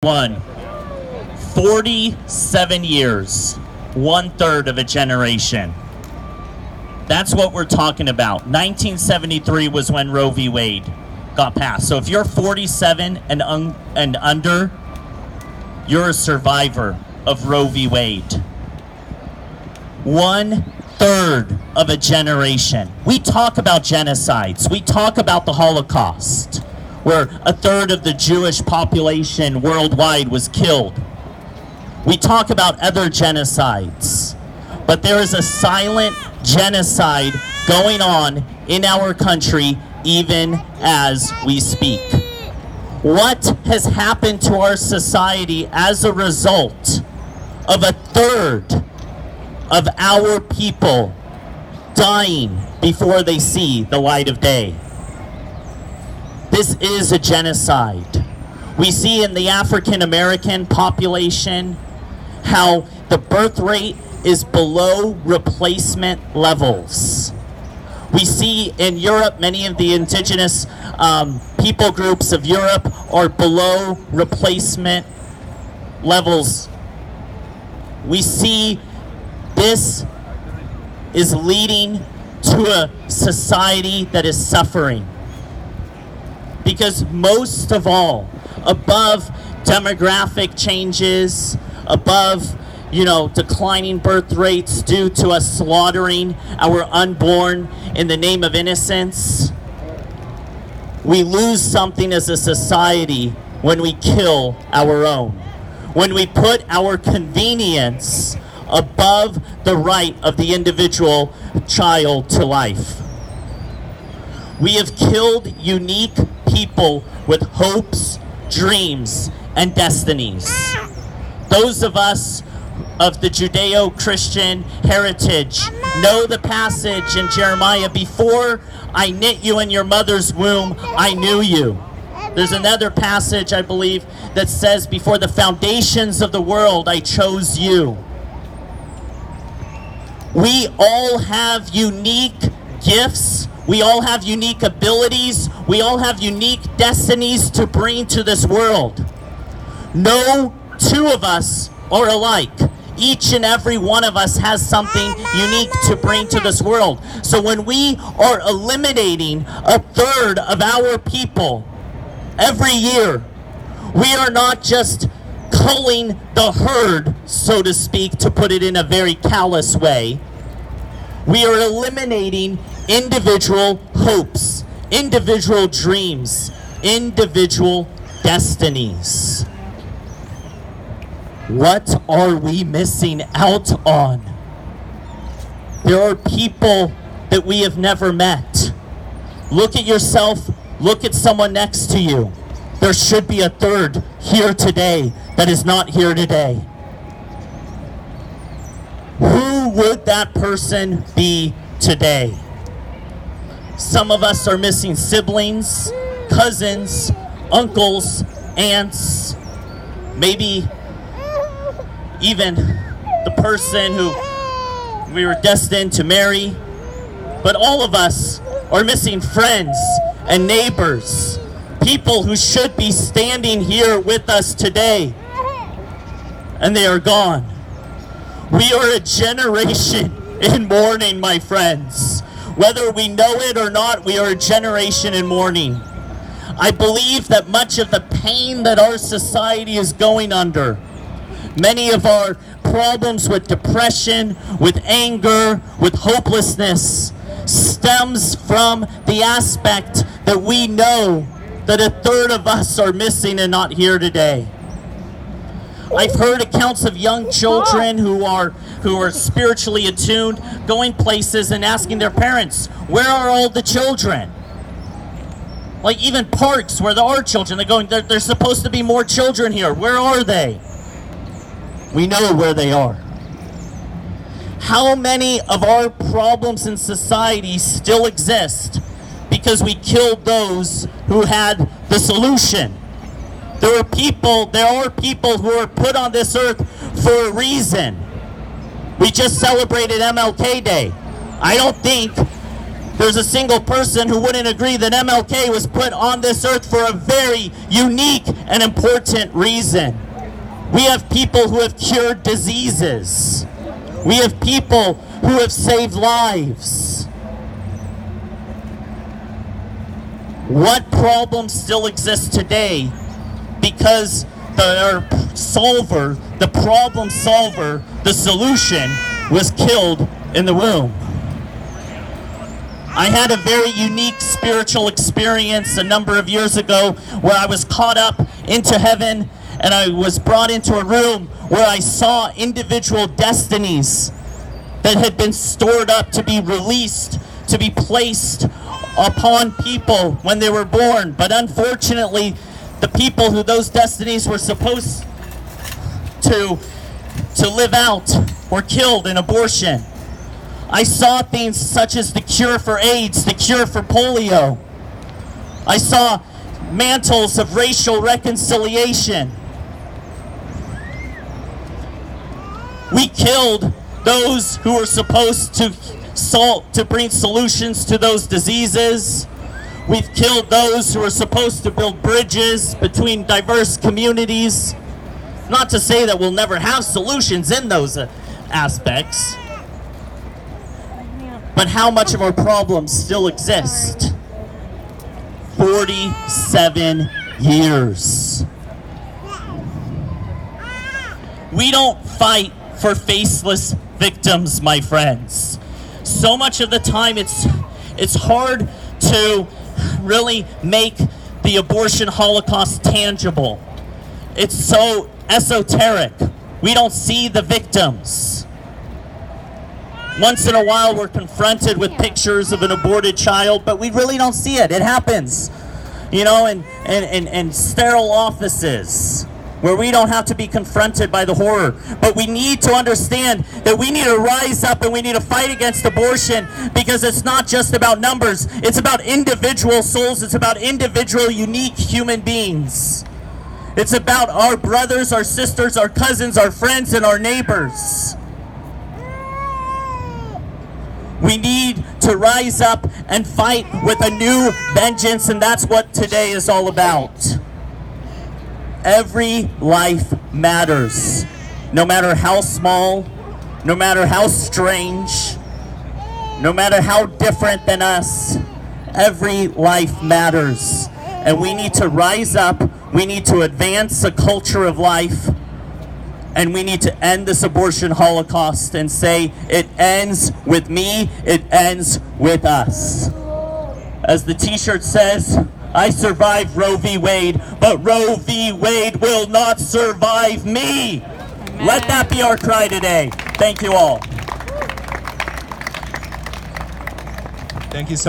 One, 47 years, 1/3 of a generation. That's what we're talking about. 1973 was when Roe v. Wade got passed. So if you're 47 and under, you're a survivor of Roe v. Wade. 1/3 of a generation. We talk about genocides. We talk about the Holocaust, where 1/3 of the Jewish population worldwide was killed. We talk about other genocides, but there is a silent genocide going on in our country even as we speak. What has happened to our society as a result of 1/3 of our people dying before they see the light of day? This is a genocide. We see in the African American population how the birth rate is below replacement levels. We see in Europe, many of the indigenous people groups of Europe are below replacement levels. We see this is leading to a society that is suffering. Because most of all, above demographic changes, above, declining birth rates due to us slaughtering our unborn in the name of innocence, we lose something as a society when we kill our own. When we put our convenience above the right of the individual child to life. We have killed unique people with hopes, dreams, and destinies. Those of us of the Judeo-Christian heritage know the passage in Jeremiah, "Before I knit you in your mother's womb, I knew you." There's another passage, I believe, that says, "Before the foundations of the world, I chose you." We all have unique gifts. We all have unique abilities. We all have unique destinies to bring to this world. No two of us are alike. Each and every one of us has something unique to bring to this world. So when we are eliminating 1/3 of our people every year, we are not just culling the herd, so to speak, to put it in a very callous way. We are eliminating individual hopes, individual dreams, individual destinies. What are we missing out on? There are people that we have never met. Look at yourself, look at someone next to you. There should be 1/3 here today that is not here today. Who would that person be today? Some of us are missing siblings, cousins, uncles, aunts, maybe even the person who we were destined to marry. But all of us are missing friends and neighbors, people who should be standing here with us today, and they are gone. We are a generation in mourning, my friends. Whether we know it or not, we are a generation in mourning. I believe that much of the pain that our society is going under, many of our problems with depression, with anger, with hopelessness, stems from the aspect that we know that 1/3 of us are missing and not here today. I've heard accounts of young children who are spiritually attuned, going places and asking their parents, "Where are all the children?" Like even parks where there are children, they're going, there's supposed to be more children here. Where are they? We know where they are. How many of our problems in society still exist because we killed those who had the solution? There are people who are put on this earth for a reason. We just celebrated MLK Day. I don't think there's a single person who wouldn't agree that MLK was put on this earth for a very unique and important reason. We have people who have cured diseases. We have people who have saved lives. What problems still exist today because the problem solver, the solution, was killed in the womb? I had a very unique spiritual experience a number of years ago where I was caught up into heaven and I was brought into a room where I saw individual destinies that had been stored up to be released, to be placed upon people when they were born. But unfortunately, the people who those destinies were supposed to live out were killed in abortion. I saw things such as the cure for AIDS, the cure for polio. I saw mantles of racial reconciliation. We killed those who were supposed to bring solutions to those diseases. We've killed those who are supposed to build bridges between diverse communities. Not to say that we'll never have solutions in those aspects, but how much of our problems still exist? 47 years. We don't fight for faceless victims, my friends. So much of the time it's hard to really make the abortion holocaust tangible. It's so esoteric. We don't see the victims. Once in a while we're confronted with pictures of an aborted child, but we really don't see it. It happens, you know, in sterile offices where we don't have to be confronted by the horror. But we need to understand that we need to rise up and we need to fight against abortion, because it's not just about numbers. It's about individual souls. It's about individual, unique human beings. It's about our brothers, our sisters, our cousins, our friends, and our neighbors. We need to rise up and fight with a new vengeance, and that's what today is all about. Every life matters, no matter how small, no matter how strange, no matter how different than us. Every life matters, and we need to rise up. We need to advance a culture of life, and we need to end this abortion holocaust and say, it ends with me, it ends with us. As the t-shirt says, I survived Roe v. Wade, but Roe v. Wade will not survive me. Amen. Let that be our cry today. Thank you all. Thank you so much.